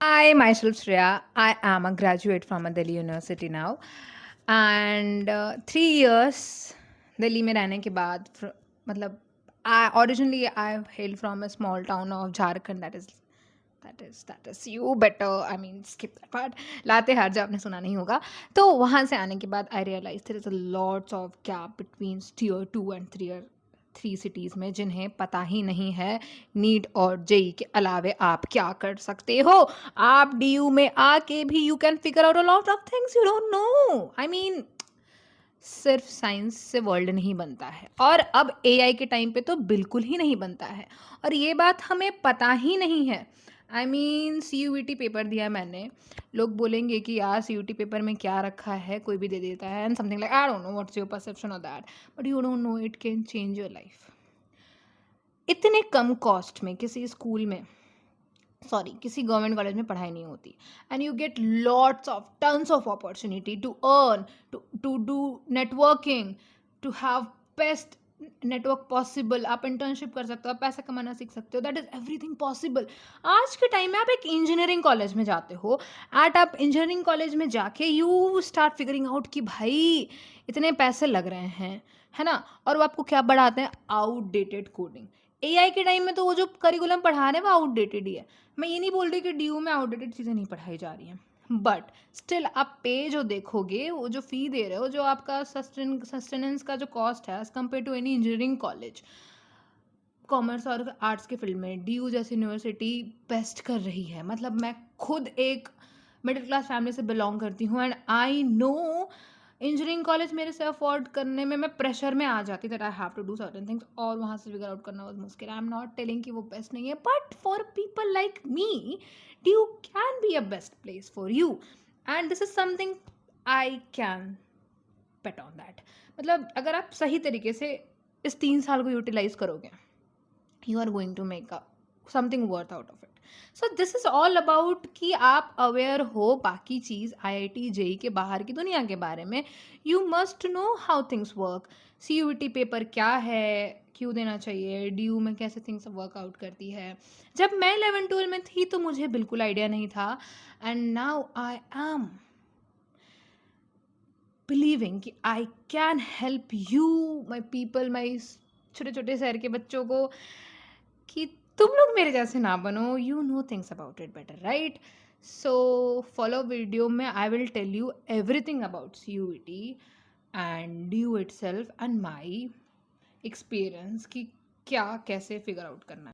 Hi, myself Shreya. I am a graduate from a Delhi University now, and 3 years Delhi में रहने के बाद मतलब I originally I hail from a small town of Jharkhand that is you better I mean skip that part Latehar जो आपने सुना नहीं होगा तो वहाँ से आने के बाद I realized there is a lots of gap between tier 2 and three cities में जिन्हें पता ही नहीं है नीट और जेई के अलावे आप क्या कर सकते हो। आप डीयू में आके भी you can figure out a lot of things you don't know. I mean सिर्फ साइंस से वर्ल्ड नहीं बनता है और अब एआई के टाइम पे तो बिल्कुल ही नहीं बनता है और ये बात हमें पता ही नहीं है। आई मीन सीयूईटी पेपर दिया मैंने, लोग बोलेंगे कि यार सीयूईटी पेपर में क्या रखा है, कोई भी दे देता है and something like I don't know what's your perception of that, but you don't know it can change your life. इतने कम कॉस्ट में किसी स्कूल में, सॉरी किसी गवर्नमेंट कॉलेज में पढ़ाई नहीं होती and you get lots of tons of opportunity to earn, to do networking, to have best network possible. आप इंटर्नशिप कर सकते हो, आप पैसा कमाना सीख सकते हो, दैट इज एवरीथिंग पॉसिबल। आज के टाइम में आप एक इंजीनियरिंग कॉलेज में जाते हो, आप इंजीनियरिंग कॉलेज में जाके यू स्टार्ट फिगरिंग आउट कि भाई इतने पैसे लग रहे हैं, है ना, और वो आपको क्या बढ़ाते हैं, आउटडेटेड कोडिंग। एआई के टाइम में तो वो जो करिकुलम पढ़ा रहे हैं वो आउटडेटेड ही है। मैं ये नहीं बोल रही कि डीयू में आउटडेटेड चीज़ें नहीं पढ़ाई जा रही हैं, बट स्टिल आप पे जो देखोगे, वो जो फ़ी दे रहे हो, जो आपका सस्टेनेंस का जो कॉस्ट है as compare to any engineering college, commerce और आर्ट्स के फील्ड में डीयू जैसी यूनिवर्सिटी बेस्ट कर रही है। मतलब मैं खुद एक मिडिल क्लास फैमिली से बिलोंग करती हूँ and I know engineering college मेरे से अफोर्ड करने में मैं प्रेशर में आ जाती that I have to do certain things और वहाँ से फिगर आउट करना बहुत मुश्किल है। आई एम नॉट टेलिंग कि वो बेस्ट नहीं है, but for people like me DU can be a best place for you and this is something I can bet on that. मतलब अगर आप सही तरीके से इस 3 साल को यूटिलाइज करोगे, you are going to make a something worth out of it. So this is all about कि आप अवेयर हो बाकी चीज़ आईआईटी जेई के बाहर की दुनिया के बारे में। You must know how things work, CUET paper क्या है, क्यों देना चाहिए, डीयू में कैसे थिंग्स वर्कआउट करती है। जब मैं 11-12 में थी तो मुझे बिल्कुल आइडिया नहीं था and now I am believing कि I can help you my people, my छोटे छोटे शहर के बच्चों को, कि तुम लोग मेरे जैसे ना बनो, you know things about it better, right. So follow video में I will tell you everything about CUET and you itself and my experience कि क्या कैसे फिगर आउट करना है।